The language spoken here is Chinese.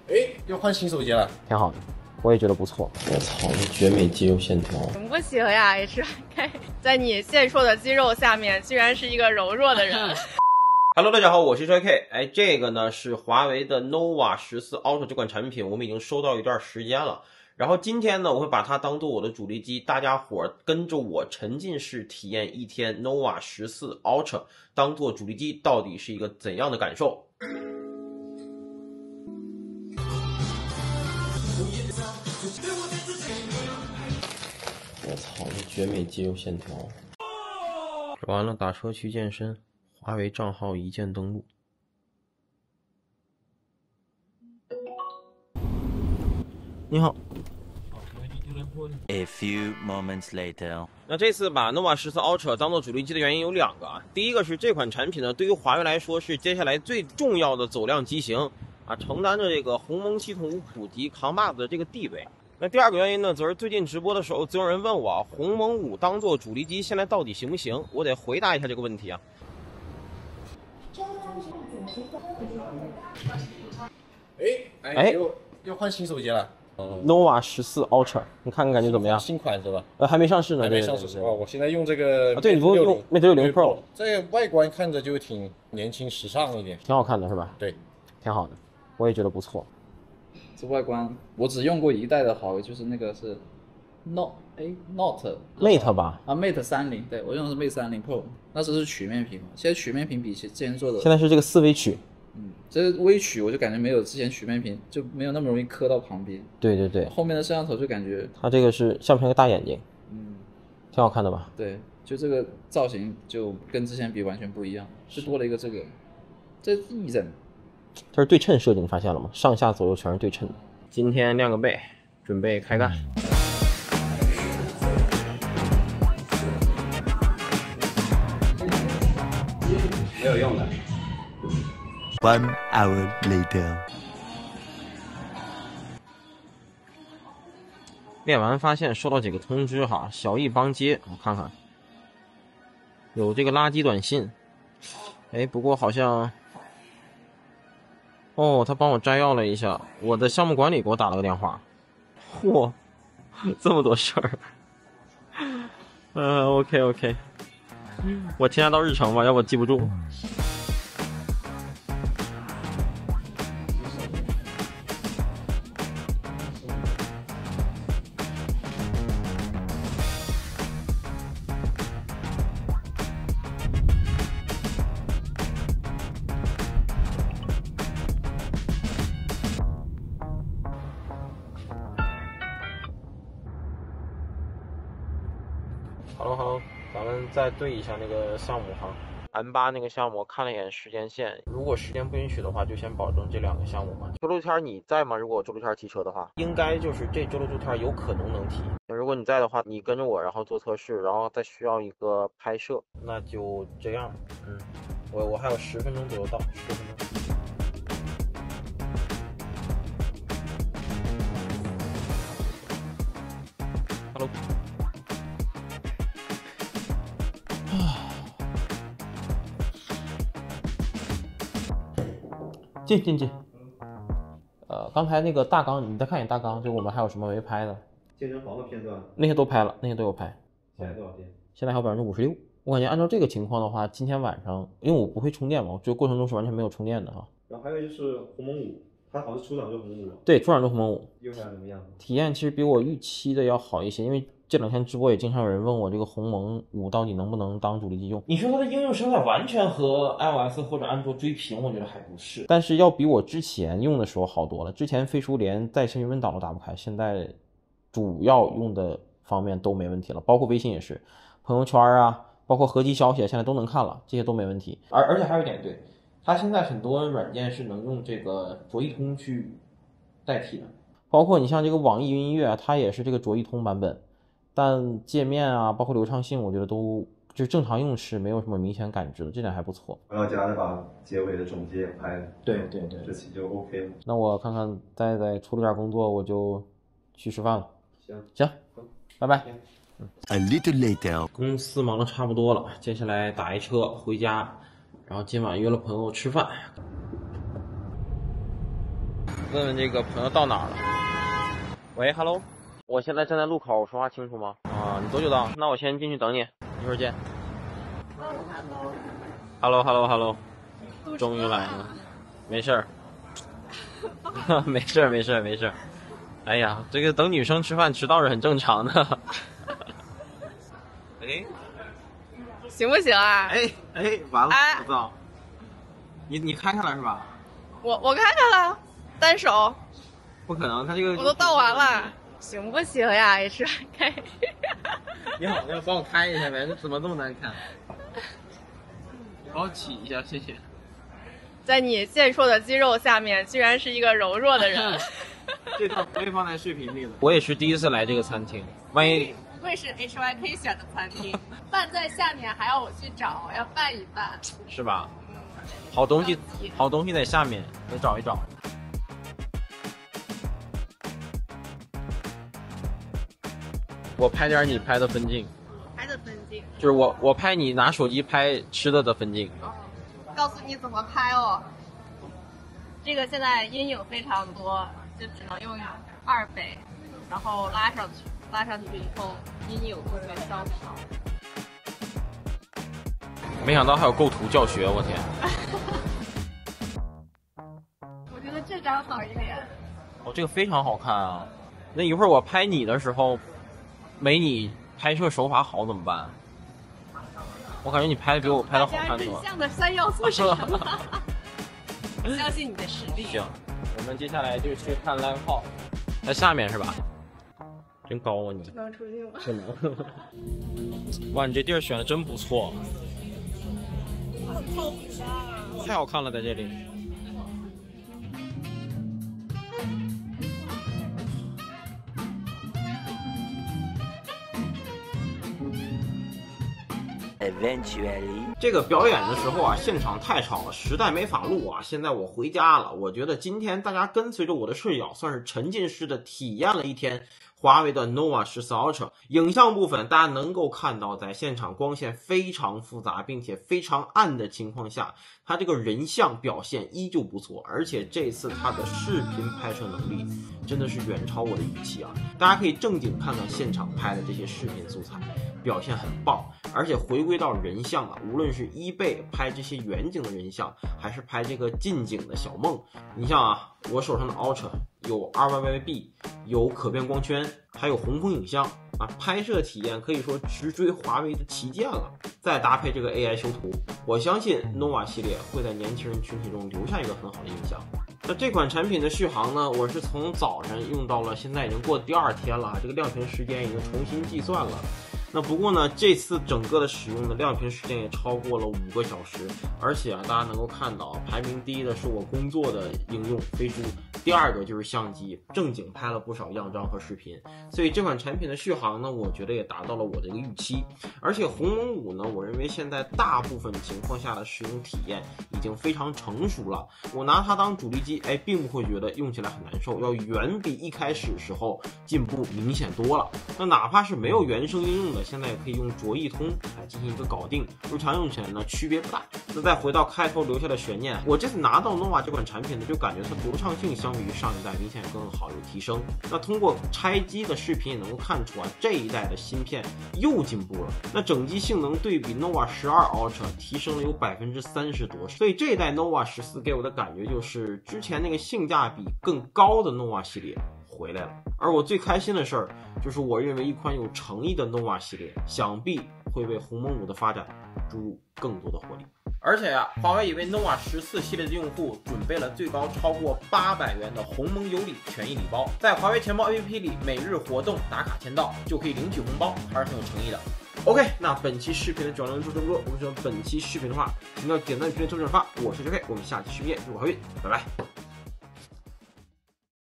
哎，又换新手机了，挺好的，我也觉得不错。我操，这绝美肌肉线条，怎么不行呀？HYK 在你健硕的肌肉下面，居然是一个柔弱的人。Hello， 大家好，我是 HYK。哎，这个呢是华为的 nova 14 Ultra 这款产品，我们已经收到一段时间了。然后今天呢，我会把它当做我的主力机，大家伙跟着我沉浸式体验一天 nova 14 Ultra 当做主力机到底是一个怎样的感受。我操，这绝美肌肉线条。完了，打车去健身，华为账号一键登录。你好。A few moments later， 那这次把 nova 14 Ultra 当做主力机的原因有两个啊。第一个是这款产品呢，对于华为来说是接下来最重要的走量机型啊，承担着这个鸿蒙系统5普及扛把子的这个地位。那第二个原因呢，则是最近直播的时候，总有人问我鸿蒙5当做主力机现在到底行不行？我得回答一下这个问题啊。哎，又换新手机了。nova 14 Ultra， 你看看感觉怎么样？新款是吧？还没上市呢，还没上市是吧？我现在用这个对，你不用 Mate 60 Pro， 这个外观看着就挺年轻时尚一点，挺好看的是吧？对，挺好的，我也觉得不错。这外观我只用过一代的华为，就是那个是 Note Mate 吧？啊 Mate 30，对我用的是 Mate 30 Pro， 那时候是曲面屏，现在曲面屏比之前做的，现在是这个4微曲。这微曲我就感觉没有之前曲面屏就没有那么容易磕到旁边。对对对，后面的摄像头就感觉它这个是像不像个大眼睛？挺好看的吧？对，就这个造型就跟之前比完全不一样，是多了一个这个，这翼轸。它是对称设计，你发现了吗？上下左右全是对称的。今天亮个背，准备开干。没有用的。1 hour later， 练完发现收到几个通知哈，小易帮接，我看看，有这个垃圾短信。哎，不过好像，哦，他帮我摘要了一下，我的项目管理给我打了个电话。嚯，这么多事儿。OK， 我添加到日程吧，要不我记不住。好，咱们再对一下那个项目哈。M8那个项目我看了一眼时间线，如果时间不允许的话，就先保证这2个项目吧。周六天你在吗？如果周六天提车的话，应该就是这周六天有可能能提。如果你在的话，你跟着我，然后做测试，然后再需要一个拍摄，那就这样。我还有10分钟左右到，10分钟。Hello。进。刚才那个大纲，你再看一眼大纲，就我们还有什么没拍的？健身房的片段，那些都拍了，那些都有拍。现在多少电？现在还有56%。我感觉按照这个情况的话，今天晚上，因为我不会充电嘛，我这个过程中是完全没有充电的哈。然后还有就是鸿蒙5，它好像出厂就鸿蒙5。对，出厂就鸿蒙5。用起来怎么样？体验其实比我预期的要好一些，因为这2天直播也经常有人问我这个鸿蒙5到底能不能当主力机用。你说它的应用生态完全和 iOS 或者安卓追平，我觉得还不是，但是要比我之前用的时候好多了。之前飞书连在线云文档都打不开，现在主要用的方面都没问题了，包括微信也是，朋友圈啊，包括合集消息现在都能看了，这些都没问题。而且还有一点，对，它现在很多软件是能用这个卓易通去代替的，包括你像这个网易云音乐，它也是这个卓易通版本。但界面啊，包括流畅性，我觉得都就是正常用是没有什么明显感知的，这点还不错。然后加把结尾的总结也拍了，对，这期就 OK 了。那我看看再处理点工作，我就去吃饭了。行，拜拜。A little later， 公司忙得差不多了，接下来打一车回家，然后今晚约了朋友吃饭。问问这个朋友到哪儿了。喂 ，Hello， 我现在站在路口，我说话清楚吗？啊，你多久到？那我先进去等你，一会儿见。Hello， 终于来了，没事儿，没事儿。哎呀，这个等女生吃饭迟到是很正常的。哎，行不行啊？完了，哎我操！你开开了是吧？我开开了，单手，不可能，他这个我都倒完了，行不行呀？H 开。你好，要帮我开一下呗？这怎么这么难看？帮我起一下，谢谢。在你健硕的肌肉下面，居然是一个柔弱的人。这段不会放在视频里的。我也是第一次来这个餐厅，万一不愧是 HYK 选的餐厅，饭在下面还要我去找，要拌一拌，是吧？好东西在下面，得找一找。我拍点你拍的分镜，拍的分镜，就是我拍你拿手机拍吃的分镜。告诉你怎么拍哦。这个现在阴影非常多，就只能用2倍，然后拉上去以后，阴影会被消除。没想到还有构图教学，我天！我觉得这张好一点。哦，这个非常好看啊！那一会儿我拍你的时候，没你拍摄手法好怎么办？我感觉你拍的比我拍的好看多了。人像的3要素是什么？相信你的实力。行，我们接下来就去看 live house， 在下面是吧？真高啊你！能出镜吗？不能。哇，你这地儿选的真不错。太好看了，在这里。Eventually， 这个表演的时候啊，现场太吵了，实在没法录啊。现在我回家了，我觉得今天大家跟随着我的视角，算是沉浸式的体验了一天华为的 nova 14 Ultra。影像部分，大家能够看到，在现场光线非常复杂并且非常暗的情况下，它这个人像表现依旧不错，而且这次它的视频拍摄能力真的是远超我的预期啊！大家可以正经看看现场拍的这些视频素材，表现很棒。而且回归到人像啊，无论是1倍拍这些远景的人像，还是拍这个近景的小梦，你像啊，我手上的 Ultra 有 RYYB， 有可变光圈，还有红枫影像啊，拍摄体验可以说直追华为的旗舰了。再搭配这个 AI 修图，我相信 nova 系列会在年轻人群体中留下一个很好的印象。那这款产品的续航呢，我是从早上用到了现在已经过第2天了，这个亮屏时间已经重新计算了。那不过呢，这次整个的使用的亮屏时间也超过了5个小时，而且啊，大家能够看到，排名第一的是我工作的应用飞书，第2个就是相机，正经拍了不少样张和视频，所以这款产品的续航呢，我觉得也达到了我的一个预期。而且鸿蒙5呢，我认为现在大部分情况下的使用体验已经非常成熟了，我拿它当主力机，并不会觉得用起来很难受，要远比一开始时候进步明显多了。那哪怕是没有原生应用的，现在也可以用卓易通来进行一个搞定，日常用起来呢区别不大。那再回到开头留下的悬念，我这次拿到 nova 这款产品呢，就感觉它流畅性相比于上一代明显更好，有提升。那通过拆机的视频也能够看出啊，这一代的芯片又进步了。那整机性能对比 nova 12 Ultra 提升了有30%多，所以这一代 nova 14给我的感觉就是之前那个性价比更高的 nova 系列回来了。而我最开心的事儿就是我认为一款有诚意的 nova 系列想必会为鸿蒙5的发展注入更多的活力。而且啊，华为也为 nova 14系列的用户准备了最高超过800元的鸿蒙有礼权益礼包，在华为钱包 APP 里每日活动打卡签到就可以领取红包，还是很有诚意的。OK， 那本期视频的主要内容就这么多。如果喜欢本期视频的话，请到点赞、评论、转发。我是 JK， 我们下期视频见，祝我好运，拜拜。